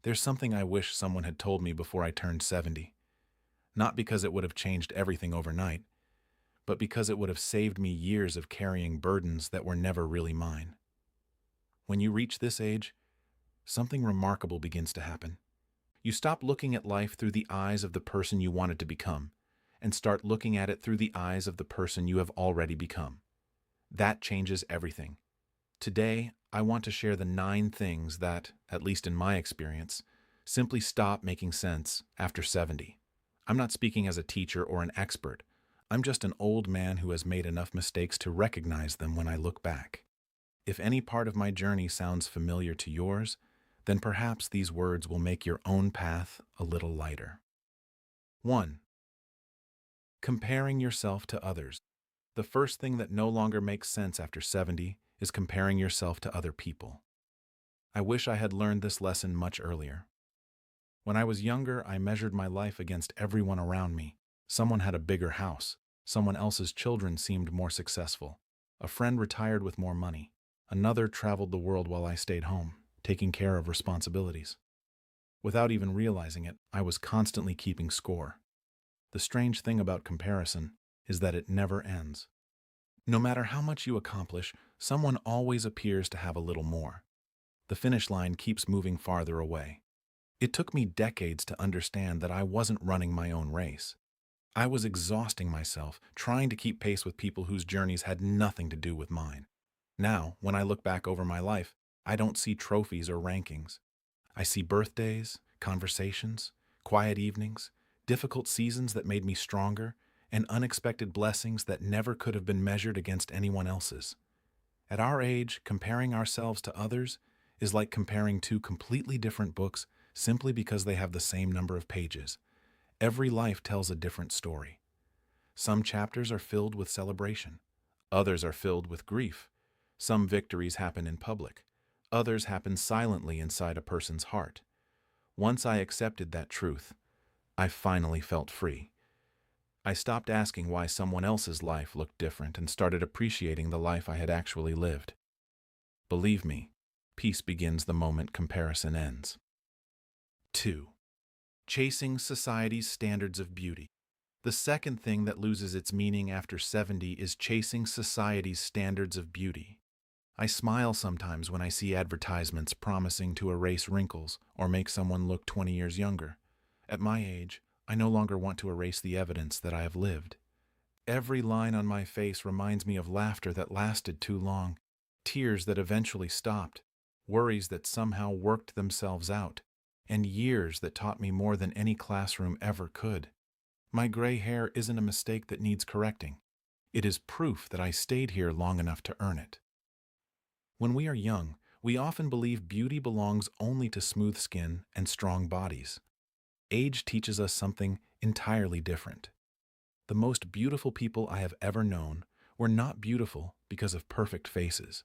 There's something I wish someone had told me before I turned 70. Not because it would have changed everything overnight, but because it would have saved me years of carrying burdens that were never really mine. When you reach this age, something remarkable begins to happen. You stop looking at life through the eyes of the person you wanted to become, and start looking at it through the eyes of the person you have already become. That changes everything. Today, I want to share the 9 things that, at least in my experience, simply stop making sense after 70. I'm not speaking as a teacher or an expert. I'm just an old man who has made enough mistakes to recognize them when I look back. If any part of my journey sounds familiar to yours, then perhaps these words will make your own path a little lighter. 1. Comparing yourself to others. The first thing that no longer makes sense after 70 is comparing yourself to other people. I wish I had learned this lesson much earlier. When I was younger, I measured my life against everyone around me. Someone had a bigger house. Someone else's children seemed more successful. A friend retired with more money. Another traveled the world while I stayed home, taking care of responsibilities. Without even realizing it, I was constantly keeping score. The strange thing about comparison is that it never ends. No matter how much you accomplish, someone always appears to have a little more. The finish line keeps moving farther away. It took me decades to understand that I wasn't running my own race. I was exhausting myself, trying to keep pace with people whose journeys had nothing to do with mine. Now, when I look back over my life, I don't see trophies or rankings. I see birthdays, conversations, quiet evenings, difficult seasons that made me stronger, and unexpected blessings that never could have been measured against anyone else's. At our age, comparing ourselves to others is like comparing 2 completely different books simply because they have the same number of pages. Every life tells a different story. Some chapters are filled with celebration. Others are filled with grief. Some victories happen in public. Others happen silently inside a person's heart. Once I accepted that truth, I finally felt free. I stopped asking why someone else's life looked different and started appreciating the life I had actually lived. Believe me, peace begins the moment comparison ends. 2. Chasing society's standards of beauty. The second thing that loses its meaning after 70 is chasing society's standards of beauty. I smile sometimes when I see advertisements promising to erase wrinkles or make someone look 20 years younger. At my age, I no longer want to erase the evidence that I have lived. Every line on my face reminds me of laughter that lasted too long, tears that eventually stopped, worries that somehow worked themselves out, and years that taught me more than any classroom ever could. My gray hair isn't a mistake that needs correcting. It is proof that I stayed here long enough to earn it. When we are young, we often believe beauty belongs only to smooth skin and strong bodies. Age teaches us something entirely different. The most beautiful people I have ever known were not beautiful because of perfect faces.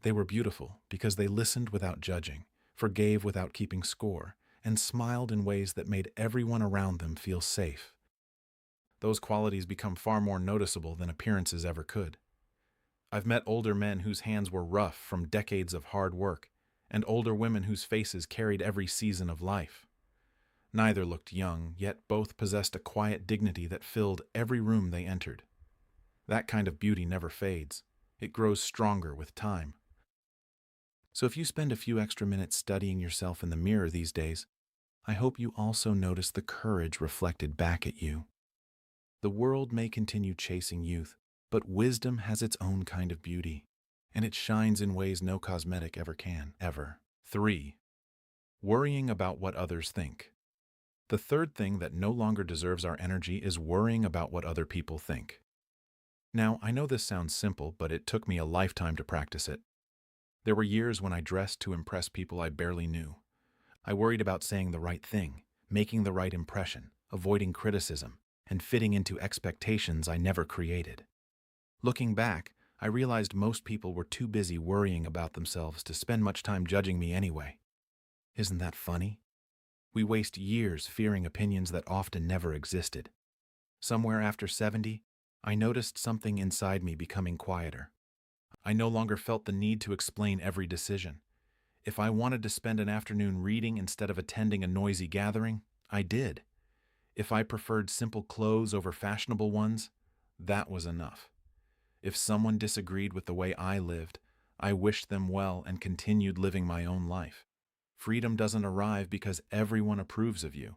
They were beautiful because they listened without judging, forgave without keeping score, and smiled in ways that made everyone around them feel safe. Those qualities become far more noticeable than appearances ever could. I've met older men whose hands were rough from decades of hard work, and older women whose faces carried every season of life. Neither looked young, yet both possessed a quiet dignity that filled every room they entered. That kind of beauty never fades. It grows stronger with time. So if you spend a few extra minutes studying yourself in the mirror these days, I hope you also notice the courage reflected back at you. The world may continue chasing youth, but wisdom has its own kind of beauty, and it shines in ways no cosmetic ever can, ever. 3. Worrying about what others think. The third thing that no longer deserves our energy is worrying about what other people think. Now, I know this sounds simple, but it took me a lifetime to practice it. There were years when I dressed to impress people I barely knew. I worried about saying the right thing, making the right impression, avoiding criticism, and fitting into expectations I never created. Looking back, I realized most people were too busy worrying about themselves to spend much time judging me anyway. Isn't that funny? We waste years fearing opinions that often never existed. Somewhere after 70, I noticed something inside me becoming quieter. I no longer felt the need to explain every decision. If I wanted to spend an afternoon reading instead of attending a noisy gathering, I did. If I preferred simple clothes over fashionable ones, that was enough. If someone disagreed with the way I lived, I wished them well and continued living my own life. Freedom doesn't arrive because everyone approves of you.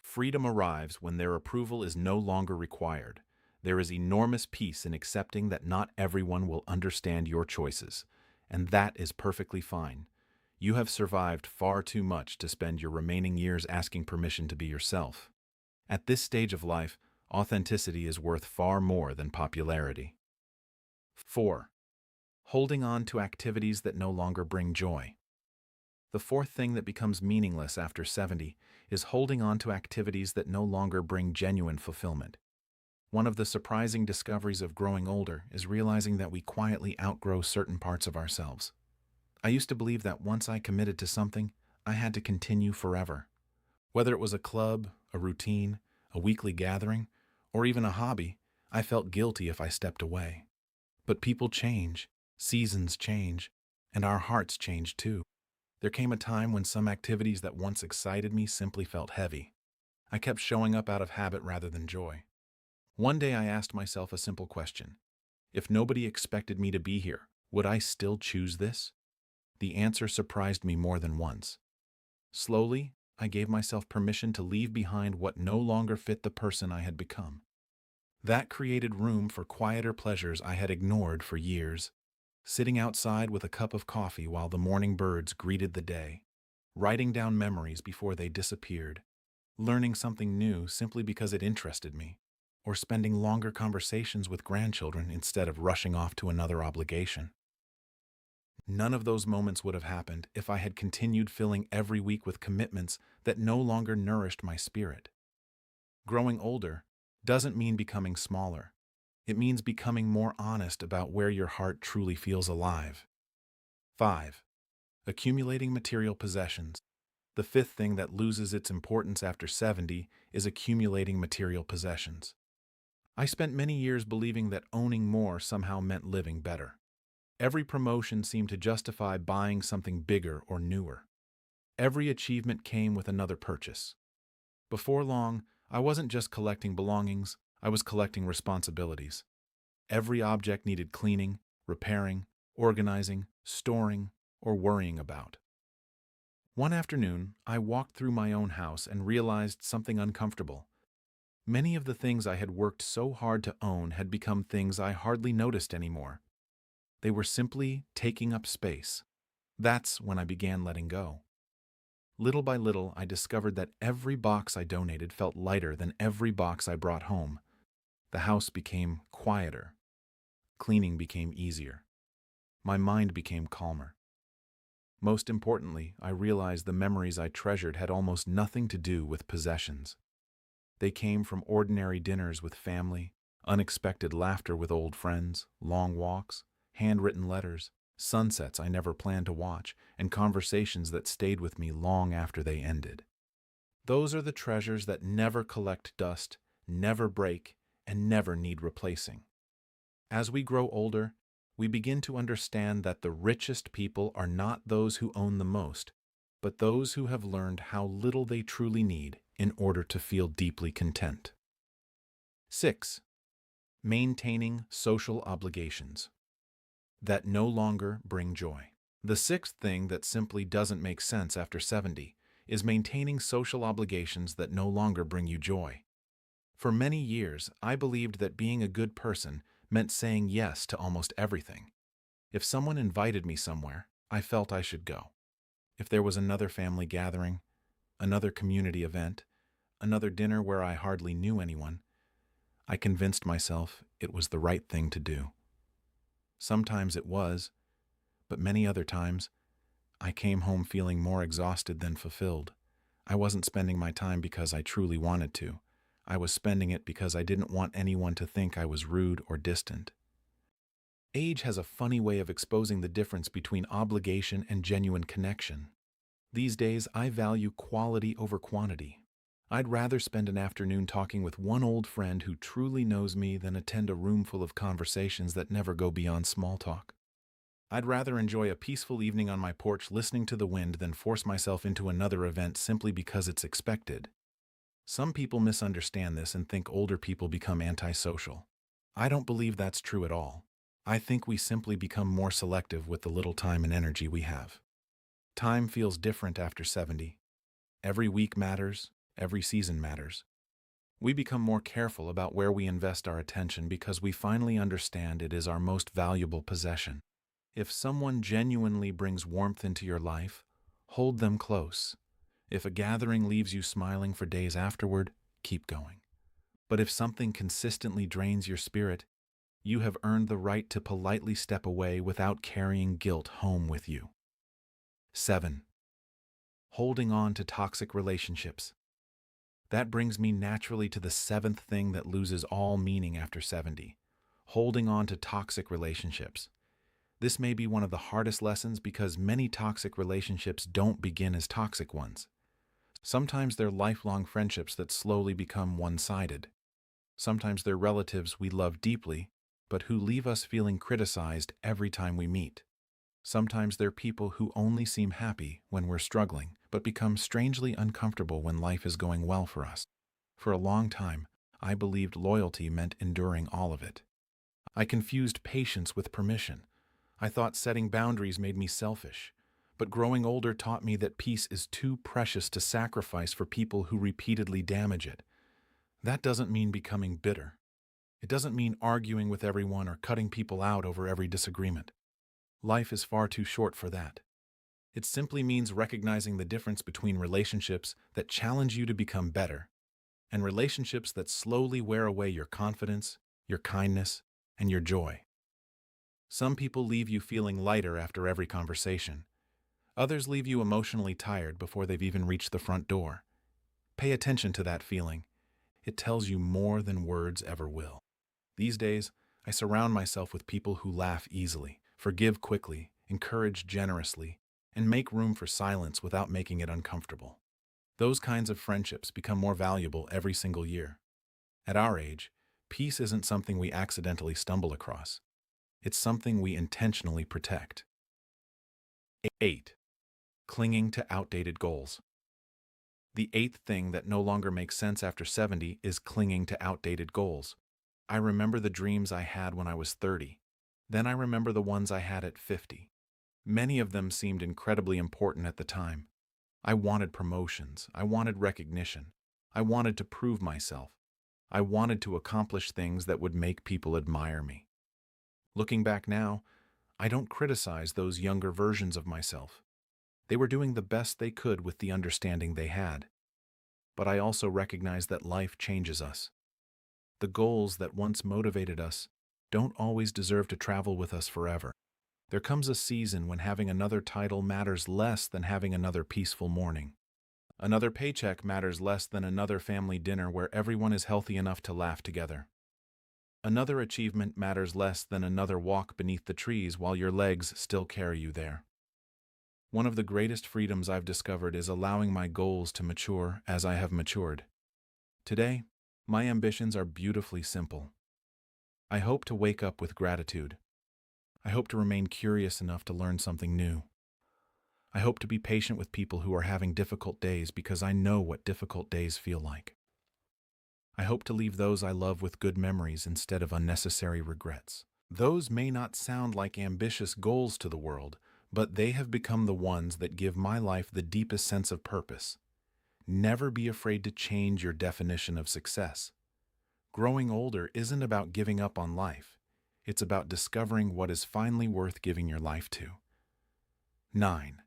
Freedom arrives when their approval is no longer required. There is enormous peace in accepting that not everyone will understand your choices, and that is perfectly fine. You have survived far too much to spend your remaining years asking permission to be yourself. At this stage of life, authenticity is worth far more than popularity. 4. Holding on to activities that no longer bring joy. The fourth thing that becomes meaningless after 70 is holding on to activities that no longer bring genuine fulfillment. One of the surprising discoveries of growing older is realizing that we quietly outgrow certain parts of ourselves. I used to believe that once I committed to something, I had to continue forever. Whether it was a club, a routine, a weekly gathering, or even a hobby, I felt guilty if I stepped away. But people change, seasons change, and our hearts change too. There came a time when some activities that once excited me simply felt heavy. I kept showing up out of habit rather than joy. One day I asked myself a simple question. If nobody expected me to be here, would I still choose this? The answer surprised me more than once. Slowly, I gave myself permission to leave behind what no longer fit the person I had become. That created room for quieter pleasures I had ignored for years. Sitting outside with a cup of coffee while the morning birds greeted the day, writing down memories before they disappeared, learning something new simply because it interested me, or spending longer conversations with grandchildren instead of rushing off to another obligation. None of those moments would have happened if I had continued filling every week with commitments that no longer nourished my spirit. Growing older doesn't mean becoming smaller. It means becoming more honest about where your heart truly feels alive. 5. Accumulating material possessions. The fifth thing that loses its importance after 70 is accumulating material possessions. I spent many years believing that owning more somehow meant living better. Every promotion seemed to justify buying something bigger or newer. Every achievement came with another purchase. Before long, I wasn't just collecting belongings, I was collecting responsibilities. Every object needed cleaning, repairing, organizing, storing, or worrying about. One afternoon, I walked through my own house and realized something uncomfortable. Many of the things I had worked so hard to own had become things I hardly noticed anymore. They were simply taking up space. That's when I began letting go. Little by little, I discovered that every box I donated felt lighter than every box I brought home. The house became quieter. Cleaning became easier. My mind became calmer. Most importantly, I realized the memories I treasured had almost nothing to do with possessions. They came from ordinary dinners with family, unexpected laughter with old friends, long walks, handwritten letters, sunsets I never planned to watch, and conversations that stayed with me long after they ended. Those are the treasures that never collect dust, never break, and never need replacing. As we grow older, we begin to understand that the richest people are not those who own the most, but those who have learned how little they truly need in order to feel deeply content. 6. Maintaining social obligations that no longer bring joy. The sixth thing that simply doesn't make sense after 70 is maintaining social obligations that no longer bring you joy. For many years, I believed that being a good person meant saying yes to almost everything. If someone invited me somewhere, I felt I should go. If there was another family gathering, another community event, another dinner where I hardly knew anyone, I convinced myself it was the right thing to do. Sometimes it was, but many other times, I came home feeling more exhausted than fulfilled. I wasn't spending my time because I truly wanted to. I was spending it because I didn't want anyone to think I was rude or distant. Age has a funny way of exposing the difference between obligation and genuine connection. These days, I value quality over quantity. I'd rather spend an afternoon talking with one old friend who truly knows me than attend a room full of conversations that never go beyond small talk. I'd rather enjoy a peaceful evening on my porch listening to the wind than force myself into another event simply because it's expected. Some people misunderstand this and think older people become antisocial. I don't believe that's true at all. I think we simply become more selective with the little time and energy we have. Time feels different after 70. Every week matters, every season matters. We become more careful about where we invest our attention because we finally understand it is our most valuable possession. If someone genuinely brings warmth into your life, hold them close. If a gathering leaves you smiling for days afterward, keep going. But if something consistently drains your spirit, you have earned the right to politely step away without carrying guilt home with you. 7. Holding on to toxic relationships. That brings me naturally to the seventh thing that loses all meaning after 70. Holding on to toxic relationships. This may be one of the hardest lessons because many toxic relationships don't begin as toxic ones. Sometimes they're lifelong friendships that slowly become one-sided. Sometimes they're relatives we love deeply, but who leave us feeling criticized every time we meet. Sometimes they're people who only seem happy when we're struggling, but become strangely uncomfortable when life is going well for us. For a long time, I believed loyalty meant enduring all of it. I confused patience with permission. I thought setting boundaries made me selfish, but growing older taught me that peace is too precious to sacrifice for people who repeatedly damage it. That doesn't mean becoming bitter. It doesn't mean arguing with everyone or cutting people out over every disagreement. Life is far too short for that. It simply means recognizing the difference between relationships that challenge you to become better and relationships that slowly wear away your confidence, your kindness, and your joy. Some people leave you feeling lighter after every conversation. Others leave you emotionally tired before they've even reached the front door. Pay attention to that feeling. It tells you more than words ever will. These days, I surround myself with people who laugh easily, forgive quickly, encourage generously, and make room for silence without making it uncomfortable. Those kinds of friendships become more valuable every single year. At our age, peace isn't something we accidentally stumble across. It's something we intentionally protect. 8. Clinging to outdated goals. The eighth thing that no longer makes sense after 70 is clinging to outdated goals. I remember the dreams I had when I was 30. Then I remember the ones I had at 50. Many of them seemed incredibly important at the time. I wanted promotions. I wanted recognition. I wanted to prove myself. I wanted to accomplish things that would make people admire me. Looking back now, I don't criticize those younger versions of myself. They were doing the best they could with the understanding they had. But I also recognize that life changes us. The goals that once motivated us don't always deserve to travel with us forever. There comes a season when having another title matters less than having another peaceful morning. Another paycheck matters less than another family dinner where everyone is healthy enough to laugh together. Another achievement matters less than another walk beneath the trees while your legs still carry you there. One of the greatest freedoms I've discovered is allowing my goals to mature as I have matured. Today, my ambitions are beautifully simple. I hope to wake up with gratitude. I hope to remain curious enough to learn something new. I hope to be patient with people who are having difficult days because I know what difficult days feel like. I hope to leave those I love with good memories instead of unnecessary regrets. Those may not sound like ambitious goals to the world, but they have become the ones that give my life the deepest sense of purpose. Never be afraid to change your definition of success. Growing older isn't about giving up on life. It's about discovering what is finally worth giving your life to. 9.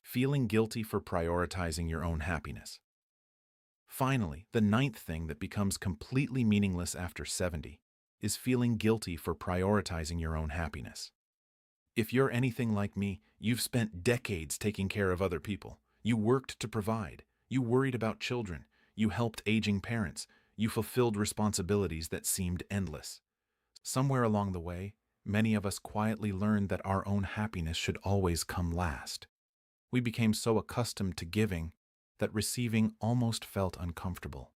Feeling guilty for prioritizing your own happiness. Finally, the ninth thing that becomes completely meaningless after 70 is feeling guilty for prioritizing your own happiness. If you're anything like me, you've spent decades taking care of other people. You worked to provide. You worried about children. You helped aging parents. You fulfilled responsibilities that seemed endless. Somewhere along the way, many of us quietly learned that our own happiness should always come last. We became so accustomed to giving that receiving almost felt uncomfortable.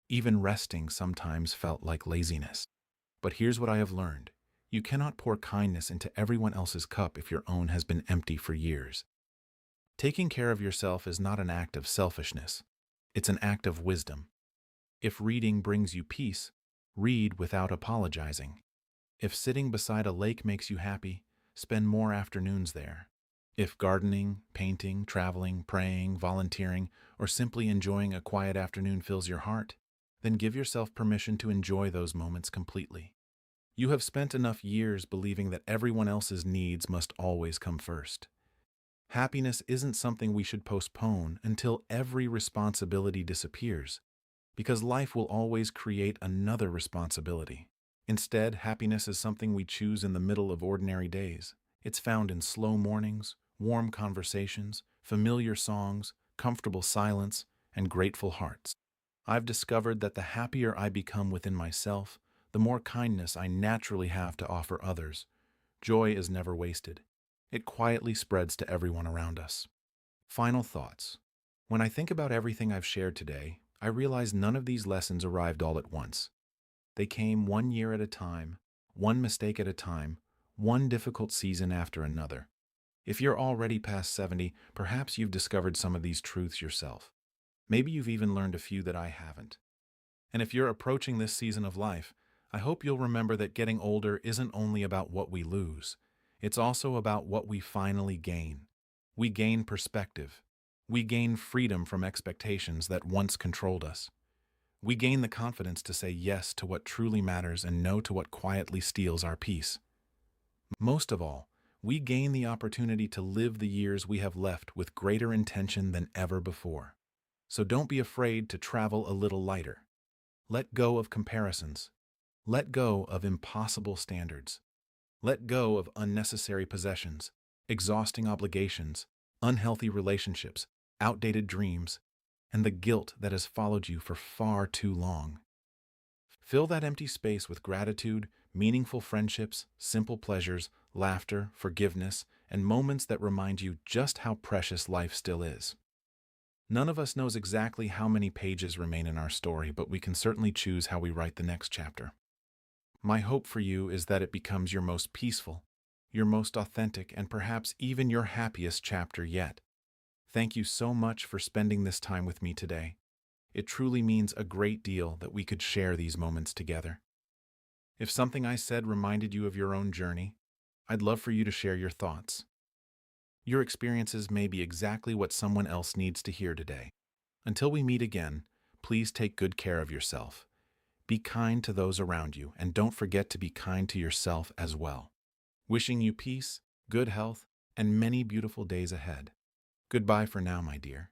Even resting sometimes felt like laziness. But here's what I have learned. You cannot pour kindness into everyone else's cup if your own has been empty for years. Taking care of yourself is not an act of selfishness. It's an act of wisdom. If reading brings you peace, read without apologizing. If sitting beside a lake makes you happy, spend more afternoons there. If gardening, painting, traveling, praying, volunteering, or simply enjoying a quiet afternoon fills your heart, then give yourself permission to enjoy those moments completely. You have spent enough years believing that everyone else's needs must always come first. Happiness isn't something we should postpone until every responsibility disappears, because life will always create another responsibility. Instead, happiness is something we choose in the middle of ordinary days. It's found in slow mornings, warm conversations, familiar songs, comfortable silence, and grateful hearts. I've discovered that the happier I become within myself, the more kindness I naturally have to offer others. Joy is never wasted. It quietly spreads to everyone around us. Final thoughts. When I think about everything I've shared today, I realize none of these lessons arrived all at once. They came 1 year at a time, one mistake at a time, one difficult season after another. If you're already past 70, perhaps you've discovered some of these truths yourself. Maybe you've even learned a few that I haven't. And if you're approaching this season of life, I hope you'll remember that getting older isn't only about what we lose. It's also about what we finally gain. We gain perspective. We gain freedom from expectations that once controlled us. We gain the confidence to say yes to what truly matters and no to what quietly steals our peace. Most of all, we gain the opportunity to live the years we have left with greater intention than ever before. So don't be afraid to travel a little lighter. Let go of comparisons. Let go of impossible standards. Let go of unnecessary possessions, exhausting obligations, unhealthy relationships, outdated dreams, and the guilt that has followed you for far too long. Fill that empty space with gratitude, meaningful friendships, simple pleasures, laughter, forgiveness, and moments that remind you just how precious life still is. None of us knows exactly how many pages remain in our story, but we can certainly choose how we write the next chapter. My hope for you is that it becomes your most peaceful, your most authentic, and perhaps even your happiest chapter yet. Thank you so much for spending this time with me today. It truly means a great deal that we could share these moments together. If something I said reminded you of your own journey, I'd love for you to share your thoughts. Your experiences may be exactly what someone else needs to hear today. Until we meet again, please take good care of yourself. Be kind to those around you, and don't forget to be kind to yourself as well. Wishing you peace, good health, and many beautiful days ahead. Goodbye for now, my dear.